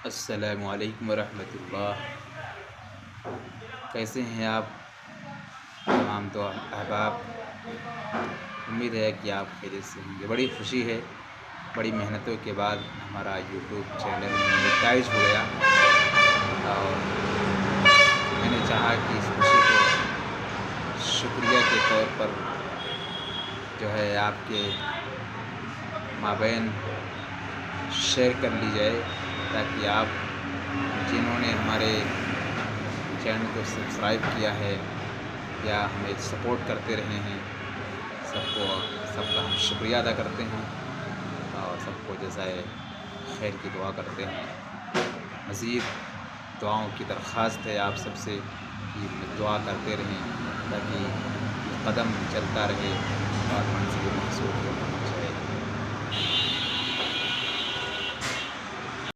السلام علیکم ورحمۃ اللہ۔ کیسے ہیں آپ تمام تو احباب؟ امید ہے کہ آپ خیریت سے ہوں گے۔ بڑی خوشی ہے، بڑی محنتوں کے بعد ہمارا یوٹیوب چینل مونیٹائز ہو گیا، اور میں نے چاہا کہ اس خوشی کو شکریہ کے طور پر جو ہے آپ کے مابین شیئر کر لی جائے، تاکہ آپ جنہوں نے ہمارے چینل کو سبسکرائب کیا ہے یا ہمیں سپورٹ کرتے رہے ہیں، سب کا ہم شکریہ ادا کرتے ہیں اور سب کو جزائے خیر کی دعا کرتے ہیں۔ مزید دعاؤں کی درخواست ہے آپ سب سے کہ دعا کرتے رہیں، تاکہ قدم چلتا رہے اور منزل مقصود